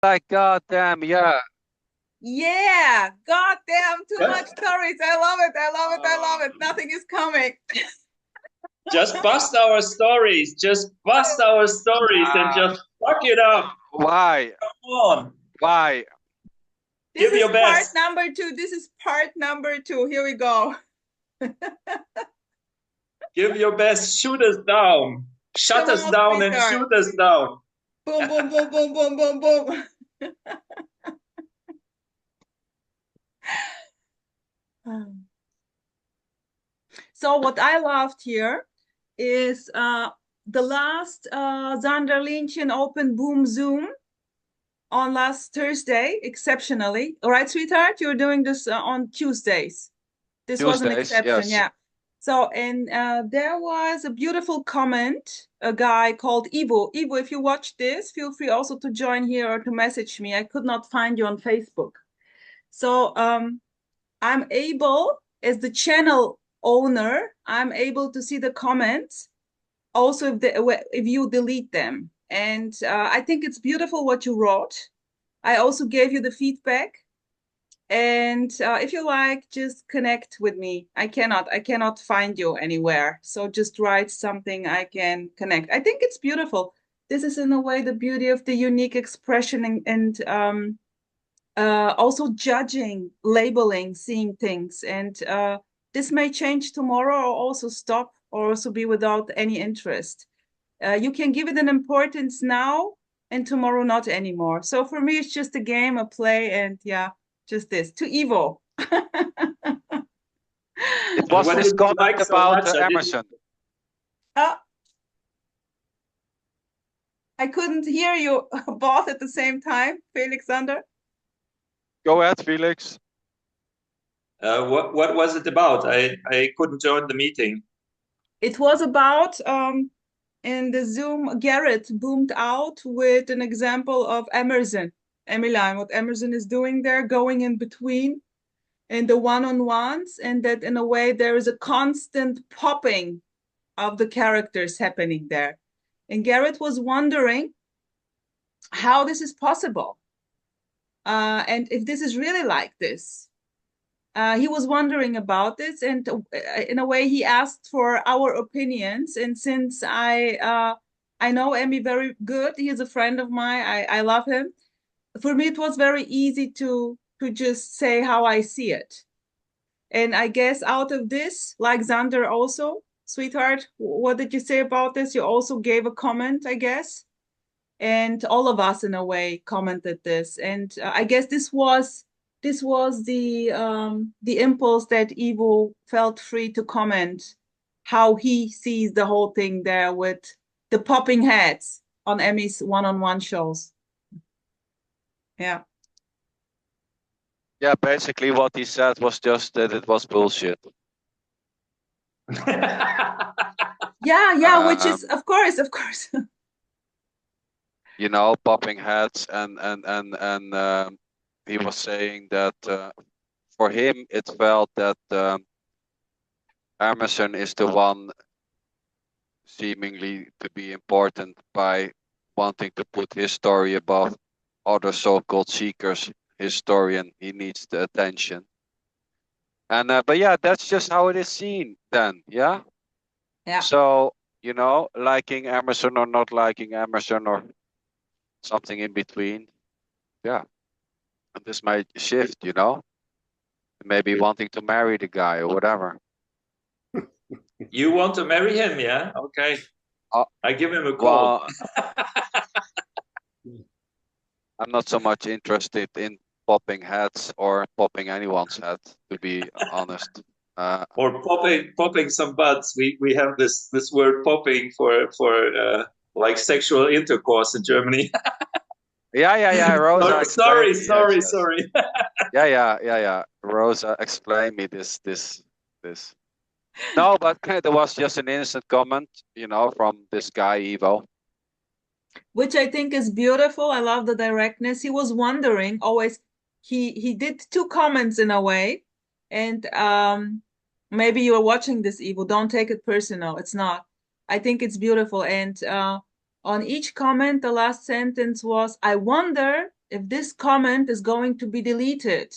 Like, goddamn, yeah. Yeah, goddamn, too much Just, stories. I love it. I love it. I love it. Nothing is coming. just bust our stories. Just bust our stories and Uh, just fuck it up. why? Come on. Why? This Give is your part best. number two. This is part number two. Here we go. Give your best. Shoot us down. Shut Come us on, down and sweetheart. shoot us down. Boom, boom, boom, boom, boom, boom, boom. So what I loved here is the last Zanderlinchen Open Boom Zoom on last Thursday, exceptionally. All right, sweetheart, you're doing this on Tuesdays. This was an Tuesdays, exception, yes. yeah. So, and there was a beautiful comment, a guy called Ivo. Ivo, if you watch this, feel free also to join here or to message me. I could not find you on Facebook. So, I'm able, as the channel owner, I'm able to see the comments also if you delete them. And I think it's beautiful what you wrote. I also gave you the feedback. And if you like, just connect with me. I cannot find you anywhere. So just write something I can connect. I think it's beautiful. This is in a way the beauty of the unique expression and also judging, labeling, seeing things. And this may change tomorrow or also stop or also be without any interest. You can give it an importance now and tomorrow not anymore. So for me, it's just a game, a play, and yeah, just this. To Evo. It And was what this did you comment like so about much? I didn't. Emerson. uh, I couldn't hear you both at the same time, Felixander. Go ahead, Felix. What was it about? I couldn't join the meeting. It was about in the Zoom, Garrett boomed out with an example of Emerson, Emmeline, what Emerson is doing there, going in between in the one-on-ones, and that in a way there is a constant popping of the characters happening there. And Garrett was wondering how this is possible and if this is really like this. He was wondering about this, and in a way, he asked for our opinions. And since I know Emmy very good, he is a friend of mine. I love him. For me, it was very easy to just say how I see it. And I guess out of this, like Xander also, sweetheart, what did you say about this? You also gave a comment, I guess. And all of us in a way commented this. And I guess this was the impulse that Ivo felt free to comment how he sees the whole thing there with the popping heads on Emmy's one-on-one shows. Yeah. Yeah, basically what he said was just that it was bullshit. Yeah, which is Um, of course. you know, popping heads and he was saying that for him it felt that Emerson is the one seemingly to be important by wanting to put his story above other so-called seekers. His story, and he needs the attention. And but yeah, that's just how it is seen then. Yeah. Yeah. So you know, liking Emerson or not liking Emerson or something in between. Yeah. And this might shift. You know, maybe wanting to marry the guy or whatever. You want to marry him, yeah? Okay. Uh, I give him a call. well, I'm not so much interested in popping heads or popping anyone's head, to be honest. Or popping some butts. We have this word popping for like sexual intercourse in Germany. Yeah. Rosa explained me. Yes, yes. Sorry. Yeah. Rosa explained me this. No, but there was just an innocent comment, you know, from this guy Evo. Which I think is beautiful. I love the directness. He was wondering always. He did two comments in a way, and maybe you are watching this, Evo. Don't take it personal. It's not. I think it's beautiful. And on each comment, the last sentence was, "I wonder if this comment is going to be deleted,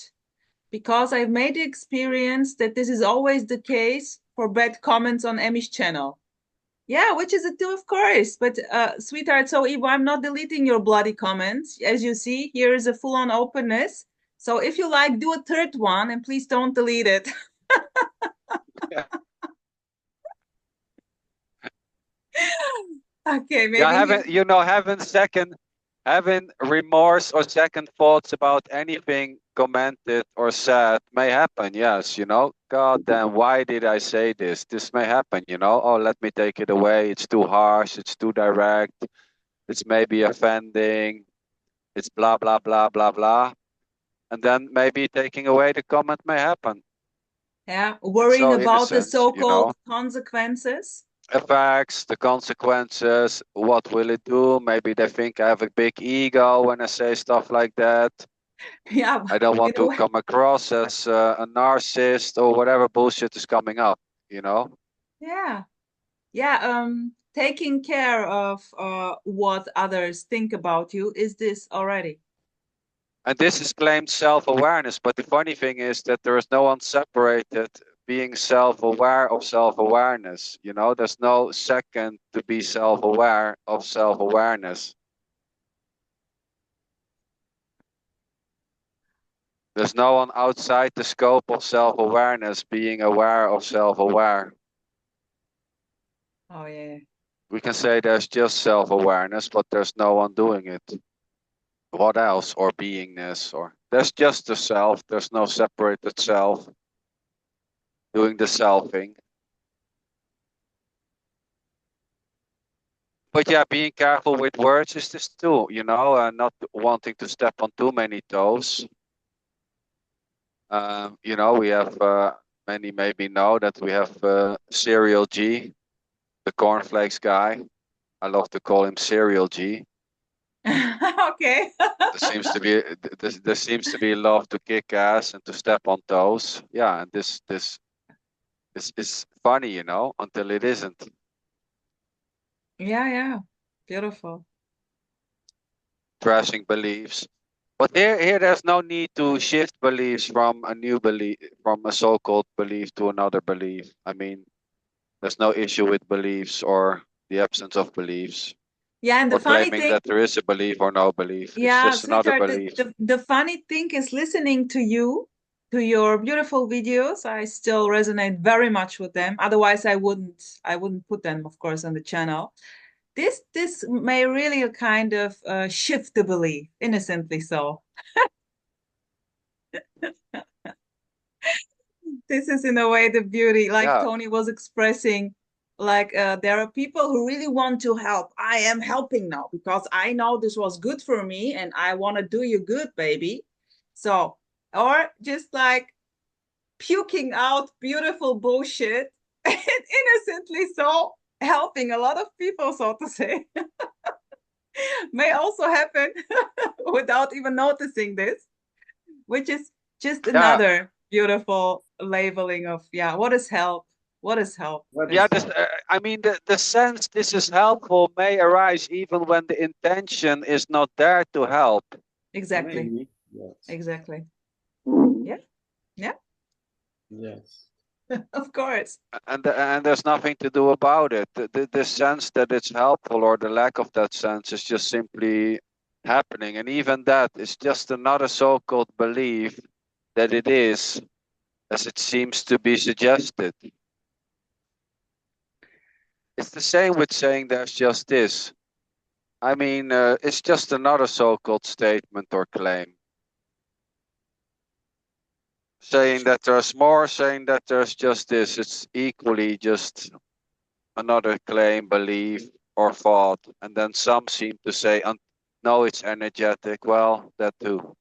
because I've made the experience that this is always the case for bad comments on Emmy's channel. Yeah, which is it too, of course. But sweetheart, so Eva, I'm not deleting your bloody comments. As you see, here is a full-on openness. So if you like, do a third one and please don't delete it. Yeah. Okay, maybe Yeah, having remorse or second thoughts about anything commented or said may happen. Yes, God damn, why did I say this? This may happen, Oh, let me take it away. It's too harsh. It's too direct. It's maybe offending. It's blah, blah, blah, blah, blah. And then maybe taking away the comment may happen. Yeah, worrying so about the innocent, so-called consequences. Effects, the consequences, what will it do? Maybe they think I have a big ego when I say stuff like that. Yeah, I don't want to come across as a narcissist or whatever bullshit is coming up, Yeah. Yeah, taking care of what others think about you is this already. And this is claimed self-awareness, but the funny thing is that there is no one separated being self-aware of self-awareness. There's no second to be self-aware of self-awareness. There's no one outside the scope of self-awareness being aware of self-aware. Oh, yeah. We can say there's just self-awareness, but there's no one doing it. What else? Or beingness, or there's just the self. There's no separated self doing the selfing. But yeah, being careful with words is this too, not wanting to step on too many toes. We have, many maybe know that we have Serial G, the cornflakes guy. I love to call him Serial G. Okay. There seems to be love to kick ass and to step on toes. Yeah, and this is funny, until it isn't. Yeah. Beautiful. Trashing beliefs. But here there's no need to shift beliefs from a so-called belief to another belief. I mean, there's no issue with beliefs or the absence of beliefs. Yeah, and the Or funny claiming thing, that there is a belief or no belief. It's yeah, just another sweetheart, belief. the funny thing is listening to you, to your beautiful videos. I still resonate very much with them. Otherwise, I wouldn't put them, of course, on the channel. This may really kind of shift the belief, innocently so. This is in a way the beauty, like Yeah. Tony was expressing, like there are people who really want to help. I am helping now because I know this was good for me and I want to do you good, baby. So, or just like puking out beautiful bullshit and innocently so helping a lot of people, so to say. May also happen without even noticing this, which is just another beautiful labeling of, yeah, what is help? What is help? Yeah, I mean, the sense this is helpful may arise even when the intention is not there to help. Exactly. Maybe. Yes. Exactly. Yeah. Yeah. Yes. Of course. And there's nothing to do about it. The sense that it's helpful or the lack of that sense is just simply happening. And even that is just another so-called belief that it is, as it seems to be suggested. It's the same with saying there's just this. I mean, it's just another so-called statement or claim. Saying that there's more, saying that there's just this, it's equally just another claim, belief, or thought. And then some seem to say, no, it's energetic. Well, that too.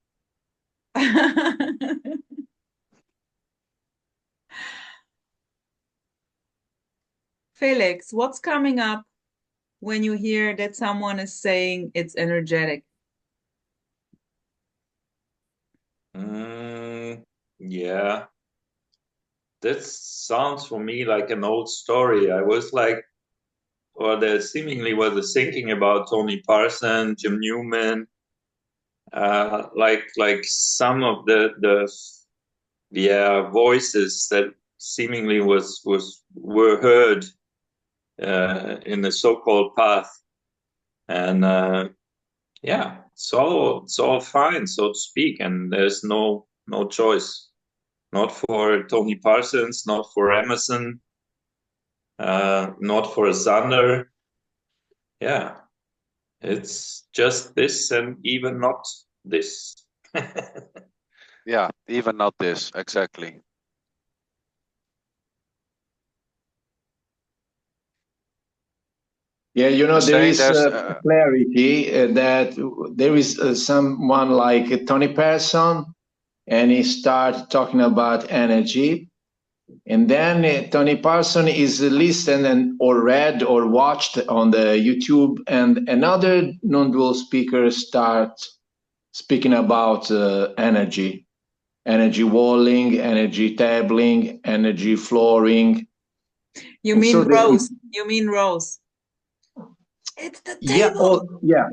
Felix, what's coming up when you hear that someone is saying it's energetic? Yeah, that sounds for me like an old story. I was like, or there seemingly was a thinking about Tony Parsons, Jim Newman, like some of the voices that seemingly were heard in the so-called path, and yeah, it's all fine, so to speak, and there's no choice, not for Tony Parsons, not for Emerson, not for Zander. Yeah, it's just this, and even not this. Yeah, even not this, exactly. Yeah, you know, You're there saying is there's clarity that there is someone like Tony Persson, and he started talking about energy. And then Tony Parson is listened and or read or watched on the YouTube, and another non-dual speaker start speaking about energy walling, energy tabling, energy flooring. You And mean so rows. You mean rows. It's the table. Yeah.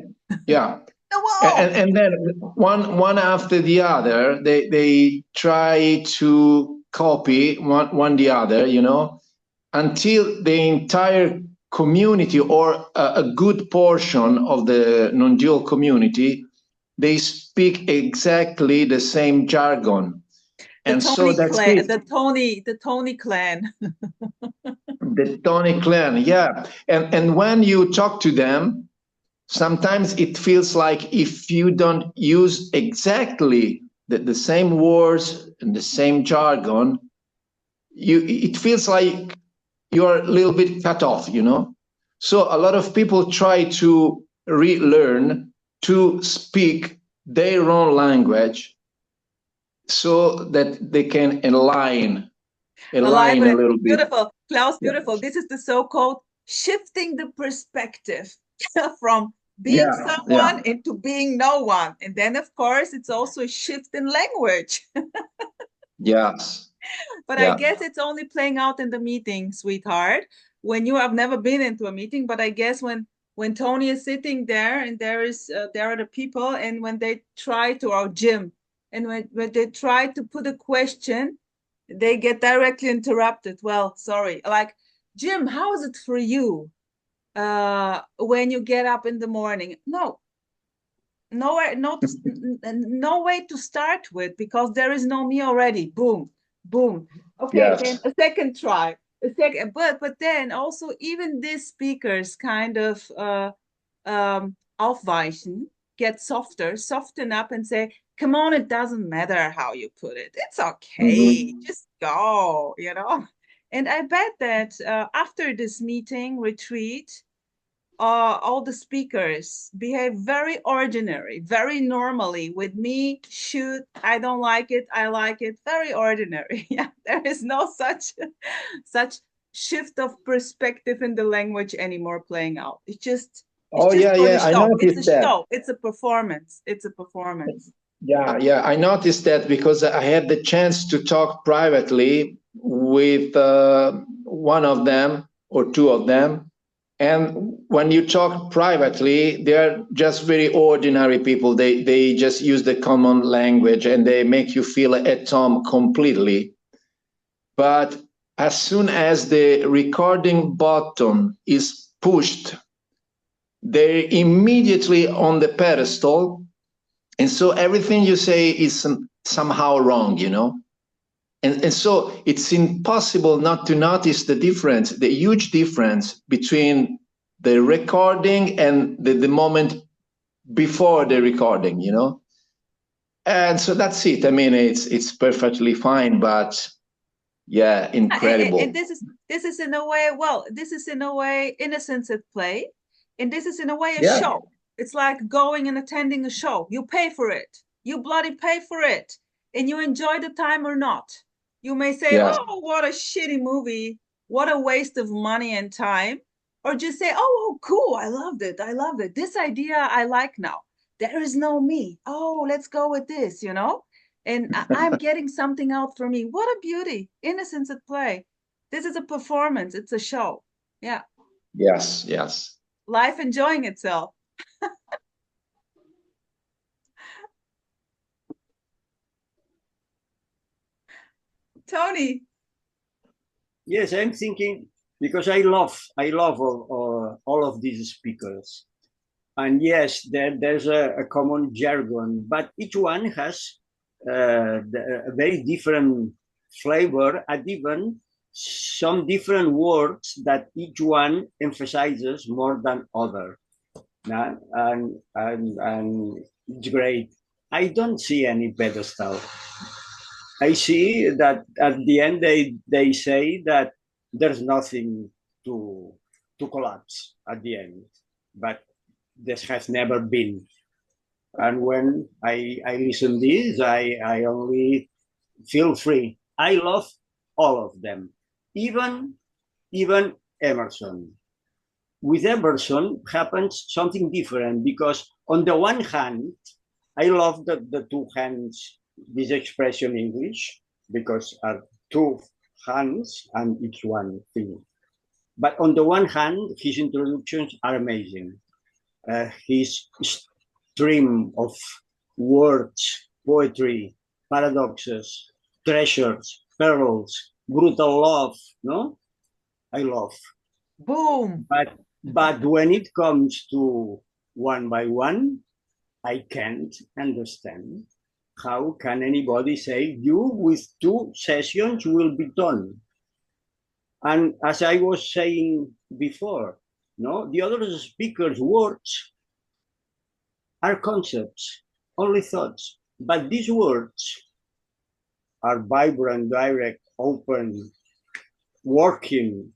The wall. And then one after the other, they try to copy one the other, you know, until the entire community or a good portion of the non-dual community, they speak exactly the same jargon. And so that's it. The Tony clan. The Tony clan, yeah. And when you talk to them, sometimes it feels like if you don't use exactly the same words and the same jargon, it feels like you're a little bit cut off, you know? So a lot of people try to relearn to speak their own language so that they can align a little bit. Beautiful, Klaus, beautiful. Yeah. This is the so-called shifting the perspective from being someone into being no one. And then, of course, it's also a shift in language. Yes. But I guess it's only playing out in the meeting, sweetheart, when you have never been into a meeting. But I guess when Tony is sitting there and there are the people, and when they try to, or Jim, and when they try to put a question, they get directly interrupted. Well, sorry, like, Jim, how is it for you when you get up in the morning? No way to start with, because there is no me already. Boom, boom. Okay, then a second try. But then also even these speakers kind of aufweichen, get soften up and say, come on, it doesn't matter how you put it. It's okay. Just go, you know? And I bet that after this meeting retreat, all the speakers behave very ordinary, very normally with me. Shoot, I don't like it, I like it, very ordinary. Yeah, there is no such shift of perspective in the language anymore playing out. It's just I noticed that. Show. It's a performance. Yeah, I noticed that because I had the chance to talk privately with one of them or two of them. And when you talk privately, they're just very ordinary people. They just use the common language and they make you feel at home completely. But as soon as the recording button is pushed, they're immediately on the pedestal. And so everything you say is somehow wrong, you know? And so it's impossible not to notice the difference, the huge difference between the recording and the moment before the recording, you know? And so that's it. I mean, it's perfectly fine, but yeah, incredible. And this is in a way, this is in a way innocence at play. And this is in a way a show. It's like going and attending a show. You pay for it. You bloody pay for it. And you enjoy the time or not. You may say, oh, what a shitty movie. What a waste of money and time. Or just say, oh, cool. I loved it. This idea I like now. There is no me. Oh, let's go with this, you know? And I'm getting something out for me. What a beauty. Innocence at play. This is a performance. It's a show. Yeah. Yes. Life enjoying itself. Tony. Yes, I'm thinking because I love all of these speakers, and yes, there's a common jargon, but each one has a very different flavor, and even some different words that each one emphasizes more than other. And it's great. I don't see any pedestal. I see that at the end they say that there's nothing to collapse at the end, but this has never been. And when I listen this, I only feel free. I love all of them, even Emerson. With Emerson happens something different because on the one hand, I love the two hands, this expression in English, because are two hands and each one thing. But on the one hand, his introductions are amazing. His stream of words, poetry, paradoxes, treasures, perils, brutal love, no? I love. Boom. But when it comes to one by one, I can't understand how can anybody say you with 2 sessions will be done. And as I was saying before, no, the other speakers' words are concepts, only thoughts. But these words are vibrant, direct, open, working,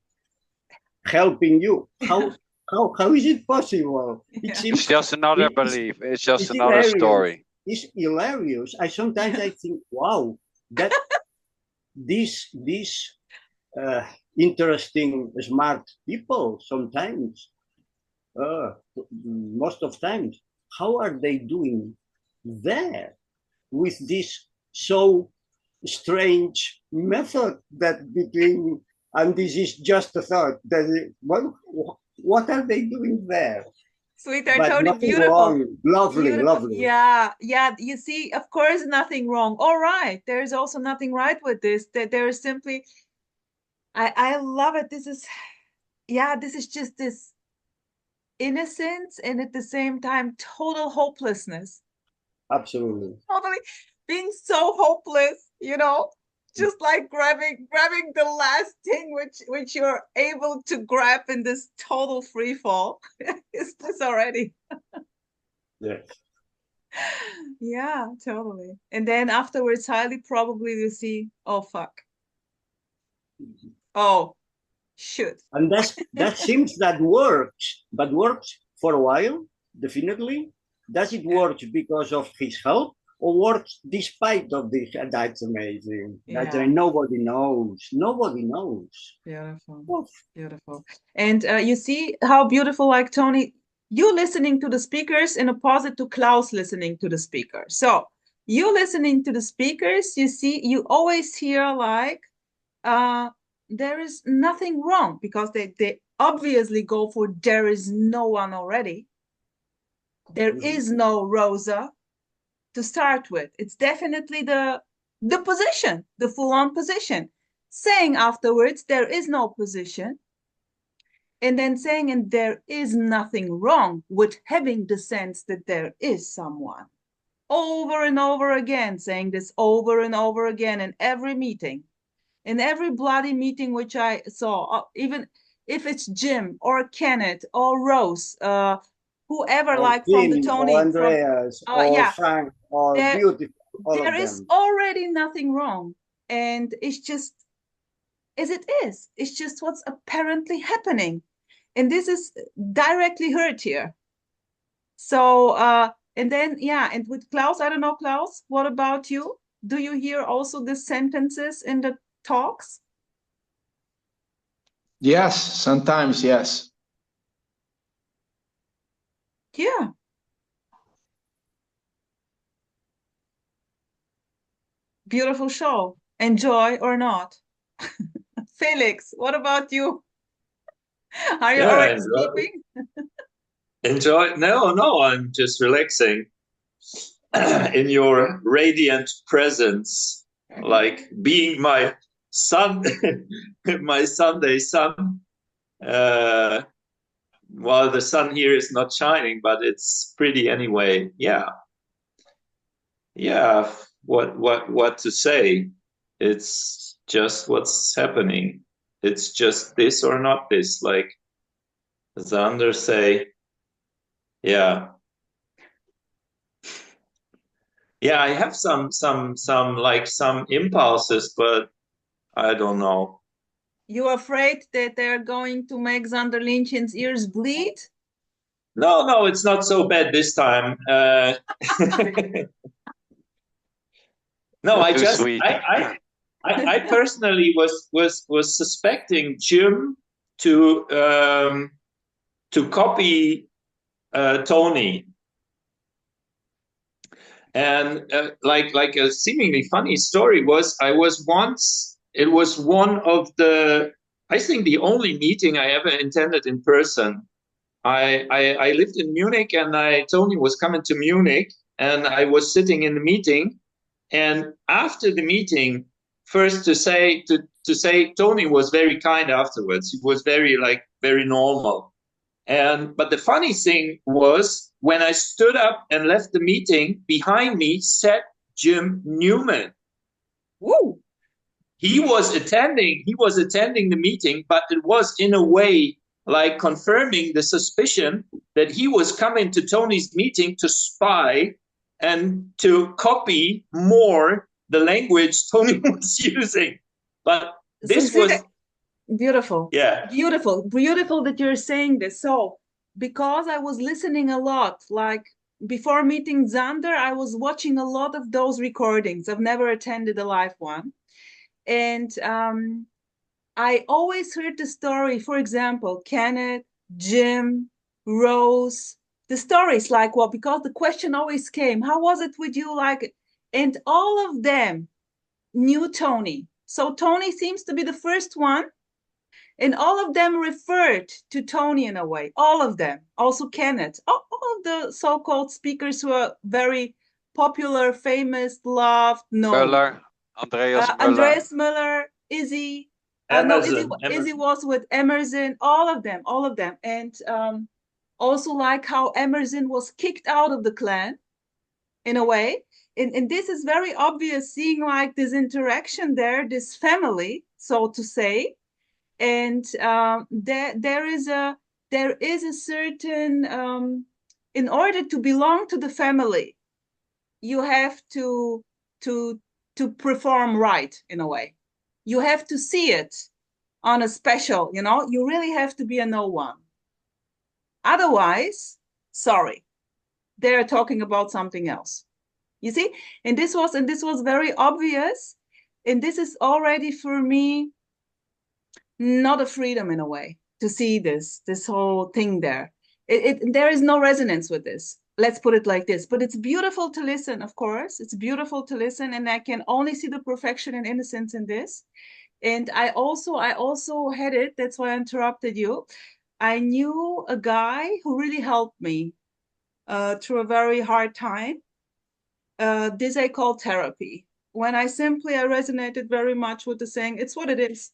helping you. How is it possible? It's just another belief. It's just another story. It's hilarious. Sometimes I think, wow, that these interesting, smart people sometimes, most of times, how are they doing there with this so strange method that between, and this is just a thought, that what are they doing there? Sweetheart, but Tony, beautiful. Wrong. Lovely, beautiful. Lovely. Yeah. You see, of course, nothing wrong. All right. There's also nothing right with this. That there is simply, I love it. This is just this innocence and at the same time, total hopelessness. Absolutely. Totally being so hopeless, just like grabbing the last thing which you're able to grab in this total free fall. Is this already? Yes. Yeah, totally. And then afterwards, highly probably you see, oh fuck. Oh, shoot. And that seems that works, but works for a while, definitely. Does it work because of his help? Or works despite of this? That's amazing. Yeah. Nobody knows. Nobody knows. Beautiful. Oof. Beautiful. And you see how beautiful, like Tony, you listening to the speakers in opposite to Klaus listening to the speaker. So you listening to the speakers, you see, you always hear like, there is nothing wrong because they obviously go for there is no one already. There is no Rosa to start with. It's definitely the position, the full-on position. Saying afterwards, there is no position. And then saying, and there is nothing wrong with having the sense that there is someone. Over and over again, saying this over and over again in every meeting. In every bloody meeting which I saw, even if it's Jim or Kenneth or Rose, whoever, like Tim, from the Tony, or Andreas, or Frank, or beautiful, all there of is them. already nothing wrong. And it's just as it is. It's just what's apparently happening. And this is directly heard here. So, and then, and with Klaus, I don't know, Klaus, what about you? Do you hear also the sentences in the talks? Yes, sometimes, yes. Yeah. Beautiful show. Enjoy or not? Felix, what about you? Are you already sleeping? Enjoy? No, I'm just relaxing in your radiant presence. like being my sun, my Sunday sun. Well, the sun here is not shining, but it's pretty anyway. Yeah. What to say? It's just what's happening. It's just this or not this. Like the others say, yeah. Yeah, I have some impulses, but I don't know. You afraid that they're going to make Xander Lynchen's ears bleed? No, it's not so bad this time. No, I Too just sweet. I personally was suspecting Jim to copy Tony, and like a seemingly funny story was it was one of the, I think, the only meeting I ever attended in person. I lived in Munich, and Tony was coming to Munich, and I was sitting in the meeting. And after the meeting, first to say Tony was very kind afterwards. He was very normal. But the funny thing was, when I stood up and left the meeting, behind me sat Jim Newman. Woo! He was attending the meeting, but it was in a way like confirming the suspicion that he was coming to Tony's meeting to spy and to copy more the language Tony was using. But this was beautiful. Yeah. Beautiful that you're saying this. So, because I was listening a lot, like before meeting Xander, I was watching a lot of those recordings. I've never attended a live one. And I always heard the story, for example, Kenneth, Jim, Rose, the stories like what, because the question always came, how was it with you? Like, and all of them knew Tony. So Tony seems to be the first one. And all of them referred to Tony in a way, all of them, also Kenneth, all of the so-called speakers who are very popular, famous, loved, known. Müller, Andreas Müller, Izzy. Izzy was with Emerson, all of them. And also like how Emerson was kicked out of the clan in a way. And this is very obvious, seeing like this interaction there, this family, so to say. And there is a certain, in order to belong to the family, you have to perform right in a way. You have to see it on a special, you really have to be a no one. Otherwise, sorry, they're talking about something else. You see? And this was very obvious. And this is already for me not a freedom in a way to see this whole thing there. There is no resonance with this. Let's put it like this. But it's beautiful to listen, of course. It's beautiful to listen, and I can only see the perfection and innocence in this. And I also had it. That's why I interrupted you. I knew a guy who really helped me through a very hard time. This I call therapy. When I resonated very much with the saying, it's what it is.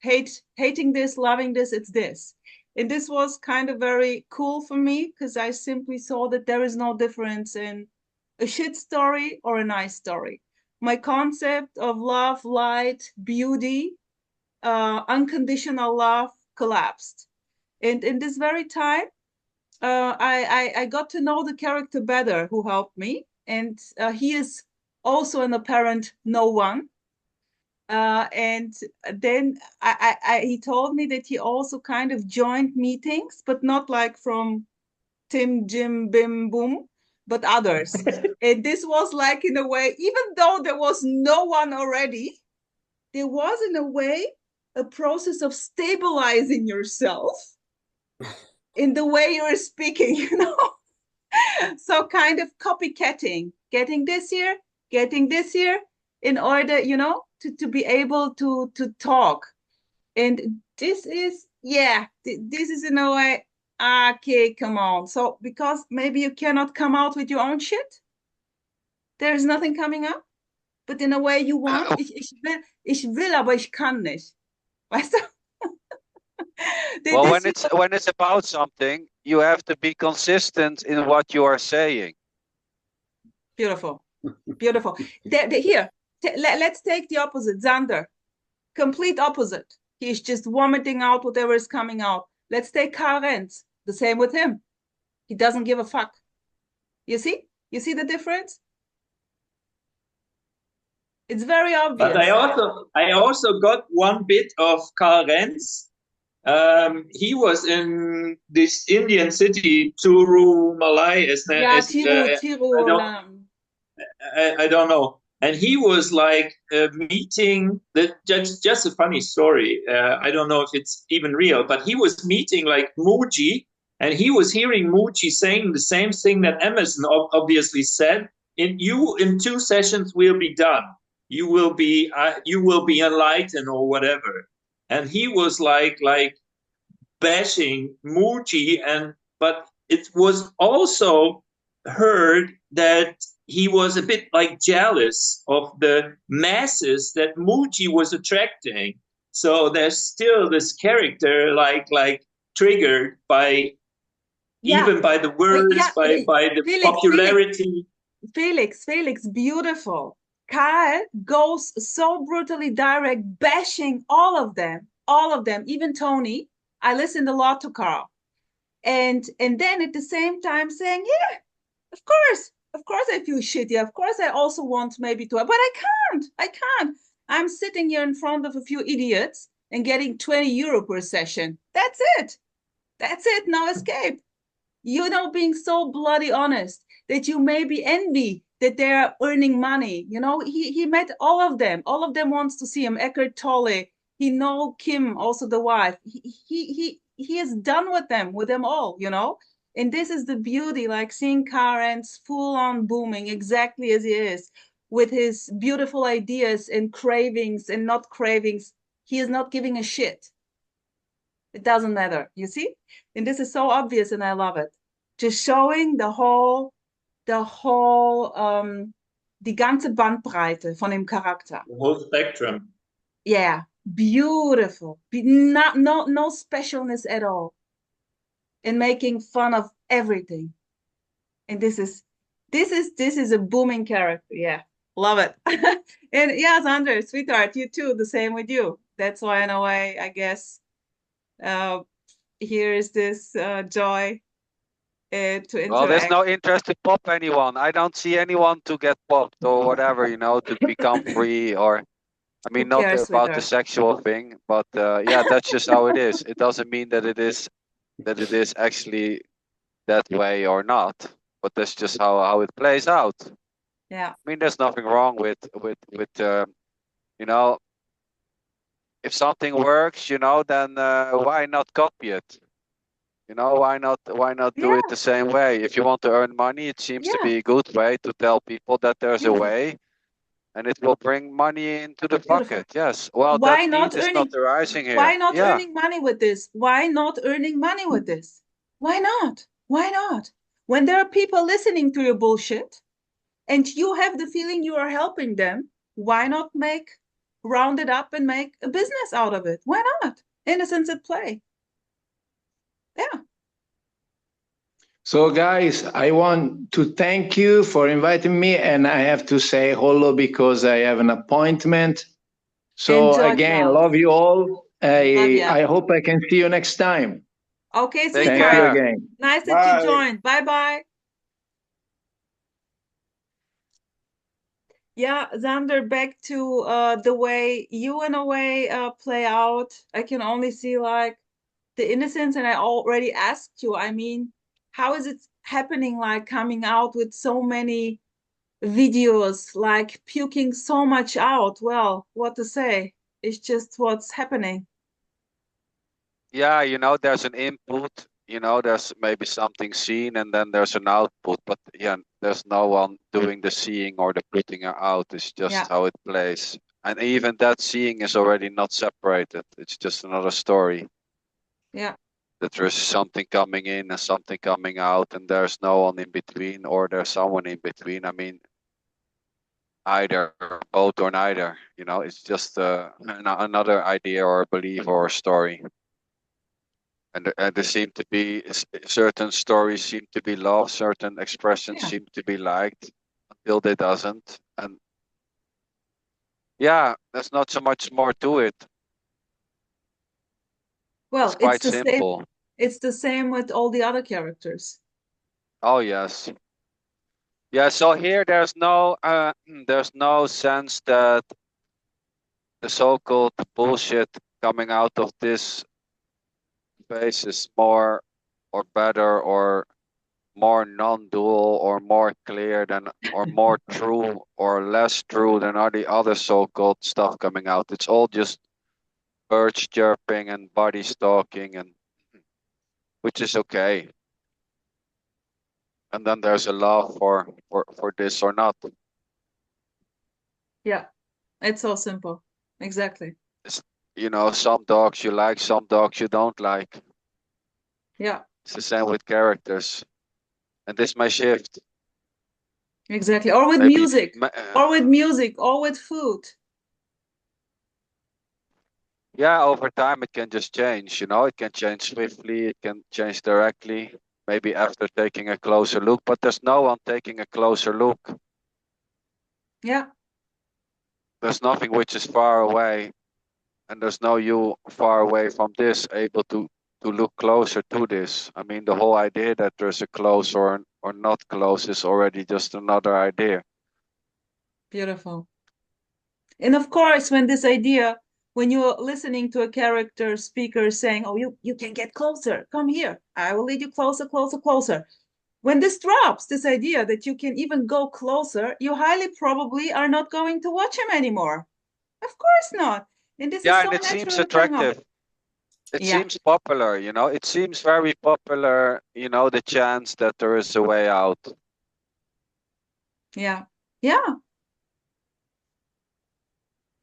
Hating this, loving this, it's this. And this was kind of very cool for me, because I simply saw that there is no difference in a shit story or a nice story. My concept of love, light, beauty, unconditional love collapsed. And in this very time, I got to know the character better who helped me. And he is also an apparent no one. And then he told me that he also kind of joined meetings, but not like from Tim, Jim, Bim, Boom, but others. And this was like, in a way, even though there was no one already, there was in a way a process of stabilizing yourself in the way you're speaking, So kind of copycatting, getting this here, in order, to be able to talk. And this is in a way, okay, come on. So because maybe you cannot come out with your own shit, there's nothing coming up. but in a way you want. Ich will, aber ich kann nicht. Weißt du? Well, when it's about something, you have to be consistent in what you are saying. Beautiful, beautiful. Here, let's take the opposite. Xander, complete opposite. He's just vomiting out whatever is coming out. Let's take Karl Renz. The same with him. He doesn't give a fuck. You see? You see the difference? It's very obvious. But I also got one bit of Karl Renz. He was in this Indian city, Tirumalai, I don't know. And he was like meeting, just a funny story. I don't know if it's even real, but he was meeting like meRci, and he was hearing meRci saying the same thing that Emerson obviously said. In 2 sessions will be done. You will be enlightened or whatever. And he was like bashing meRci, but it was also heard that he was a bit like jealous of the masses that meRci was attracting. So there's still this character like triggered by even by the words, by the popularity. Felix, beautiful. Karl goes so brutally direct, bashing all of them, even Tony. I listened a lot to Karl. And then at the same time saying, yeah, of course I feel shitty. Of course I also want maybe to, but I can't. I'm sitting here in front of a few idiots and getting 20 euro per session. That's it. No escape. Being so bloody honest that you maybe envy that they're earning money. He met all of them. All of them wants to see him. Eckhart Tolle. He know Kim, also the wife. He is done with them all, And this is the beauty, like seeing Karl Renz full on booming exactly as he is, with his beautiful ideas and cravings and not cravings. He is not giving a shit. It doesn't matter, you see? And this is so obvious and I love it. Just showing die ganze Bandbreite von dem Charakter. The whole spectrum. Yeah, beautiful. No specialness at all. And making fun of everything. And this is a booming character. Yeah, love it. And yeah, Xander, sweetheart, you too, the same with you. That's why in a way, I guess, here is this joy to interact. Well, there's no interest to pop anyone. I don't see anyone to get popped or whatever, to become free or, I mean, not about the sexual thing, but yeah, that's just how it is. It doesn't mean that it is actually that way or not, but that's just how it plays out. Yeah. I mean, there's nothing wrong with if something works, then why not copy it? Why not do it the same way? If you want to earn money, it seems to be a good way to tell people that there's a way, and it will bring money into the pocket. Yes. Well, why that not need is not arising here. Why not earning money with this? Why not earning money with this? Why not? Why not? When there are people listening to your bullshit, and you have the feeling you are helping them, why not round it up and make a business out of it? Why not? Innocence at play. Yeah. So guys, I want to thank you for inviting me, and I have to say hello because I have an appointment. So Enjoy, again, Klaus. love you all. I hope I can see you next time. Okay, Thank sweetheart. you again. Nice that you joined. Bye-bye. Yeah, Xander, back to the way you in a way play out. I can only see like the innocence, and I already asked you, I mean, how is it happening, like coming out with so many videos, like puking so much out? Well, what to say? It's just what's happening. Yeah, there's an input, there's maybe something seen, and then there's an output, but yeah, there's no one doing the seeing or the putting out. It's just how it plays. And even that seeing is already not separated. It's just another story. Yeah. That there's something coming in and something coming out, and there's no one in between, or there's someone in between. I mean, either, both or neither. You know, it's just another idea or a belief or a story. And there seem to be certain stories seem to be loved, certain expressions seem to be liked until they doesn't. And yeah, there's not so much more to it. Well, it's quite the simple. same. It's the same with all the other characters. Oh yes. Yeah, so here there's no sense that the so-called bullshit coming out of this phase is more or better or more non-dual or more clear than or more true or less true than all the other so-called stuff coming out. It's all just birds chirping and bodies talking, and which is okay. And then there's a love for this or not. Yeah, it's so simple. Exactly. It's, you know, some dogs you like, some dogs you don't like. Yeah. It's the same with characters. And this may shift. Exactly. Or with music. Or with music. Or with food. Yeah, over time it can just change, you know, it can change swiftly, it can change directly, maybe after taking a closer look, but there's no one taking a closer look. Yeah. There's nothing which is far away, and there's no you far away from this able to look closer to this. I mean, the whole idea that there's a close or not close is already just another idea. Beautiful. And of course, when you're listening to a character speaker saying, oh, you can get closer, come here, I will lead you closer, closer, closer. When this drops, this idea that you can even go closer, you highly probably are not going to watch him anymore. Of course not. And this is so and it seems attractive. It seems popular, you know, it seems very popular, you know, the chance that there is a way out. Yeah. Yeah.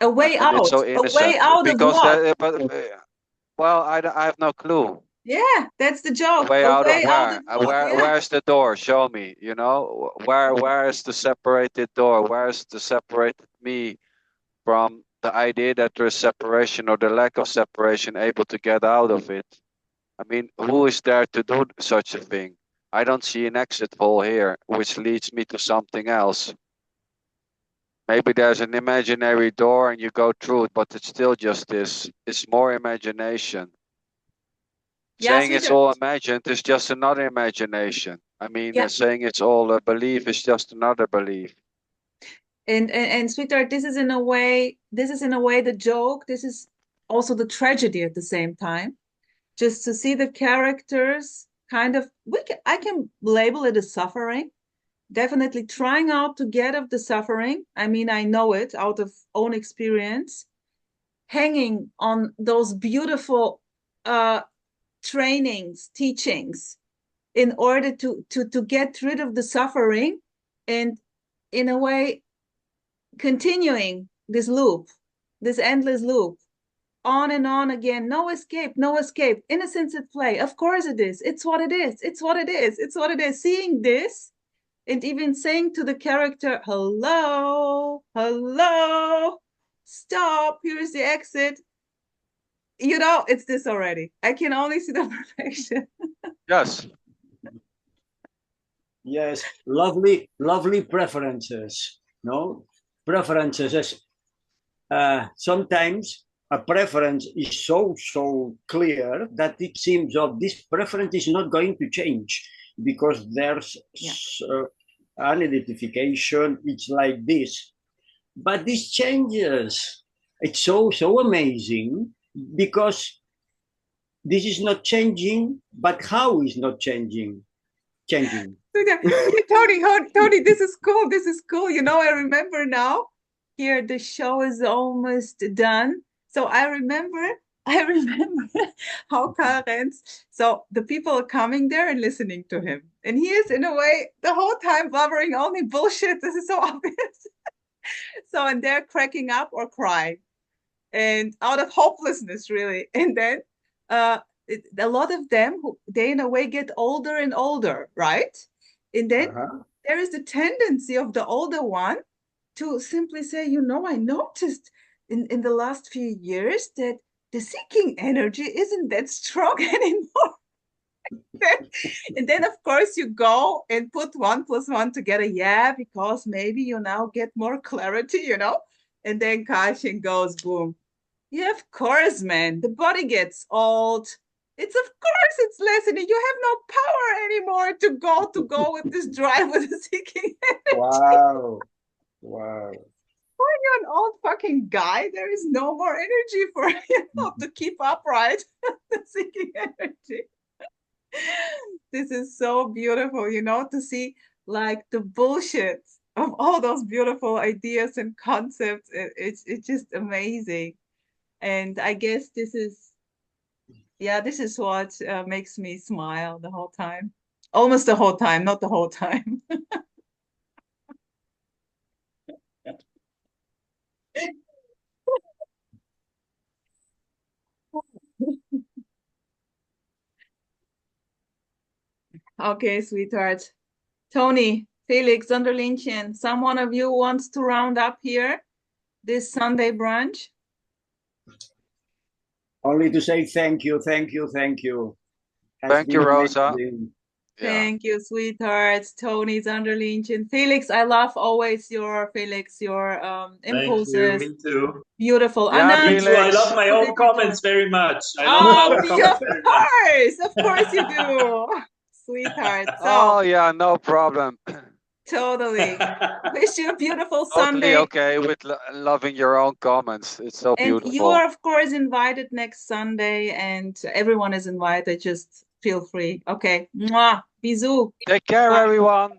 A way out. So a way out because of what? Well, I have no clue. Yeah, that's the joke. A way out of where? Where's the door? Show me. You know, where is the separated door? Where is the separated me from the idea that there is separation or the lack of separation, able to get out of it? I mean, who is there to do such a thing? I don't see an exit hole here, which leads me to something else. Maybe there's an imaginary door and you go through it, but it's still just this. It's more imagination. Saying it's all imagined is just another imagination. I mean, saying it's all a belief is just another belief. And sweetheart, this is in a way the joke. This is also the tragedy at the same time. Just to see the characters kind of, I can label it as suffering. Definitely trying out to get of the suffering. I mean, I know it out of own experience. Hanging on those beautiful trainings, teachings, in order to get rid of the suffering, and in a way continuing this loop, this endless loop, on and on again. No escape, no escape. Innocence at play. Of course it is. It's what it is. It's what it is. It's what it is. Seeing this and even saying to the character, hello, hello, stop, here's the exit. You know, it's this already. I can only see the perfection. Yes. Yes, lovely preferences, no? Preferences. Sometimes a preference is so clear that it seems this preference is not going to change because there's an identification. It's like this, but this changes. It's so amazing because this is not changing, but how is not changing? Tony, this is cool. This is cool. You know, I remember now. Here, the show is almost done. So I remember how Karens. So the people are coming there and listening to him, and he is in a way the whole time blubbering only bullshit. This is so obvious. So and they're cracking up or crying, and out of hopelessness, really. And then a lot of them, they in a way get older and older, right? And then there is the tendency of the older one to simply say, you know, I noticed in the last few years that the seeking energy isn't that strong anymore. And then, of course, you go and put 1 + 1 together. Yeah, because maybe you now get more clarity, you know? And then Kaixin goes, boom. Yeah, of course, man. The body gets old. It's of course it's lessening. You have no power anymore to go with this drive with the seeking energy. Wow. Wow. When you're an old fucking guy, there is no more energy for you to keep upright the seeking energy. This is so beautiful, you know, to see like the bullshit of all those beautiful ideas and concepts. It's just amazing. And I guess this is what makes me smile the whole time. Almost the whole time, not the whole time. Okay, sweetheart. Tony, Felix, Sonderlinchen, someone of you wants to round up here this Sunday brunch? Only to say thank you, thank you, thank you. Thank you, Rosa. Yeah. Thank you, sweethearts. Tony, Sonderlinchen. Felix, I love always your impulses. Thank you, me too. Beautiful. Yeah, Anand, Felix. I love my own comments very much. I love my own comments very much. Of course you do. Sweetheart. So, oh yeah, no problem. Totally. Wish you a beautiful Sunday. Totally okay with loving your own comments. It's so beautiful. And you are, of course, invited next Sunday, and everyone is invited. Just feel free. Okay. Mwah. Bisous. Take care, everyone.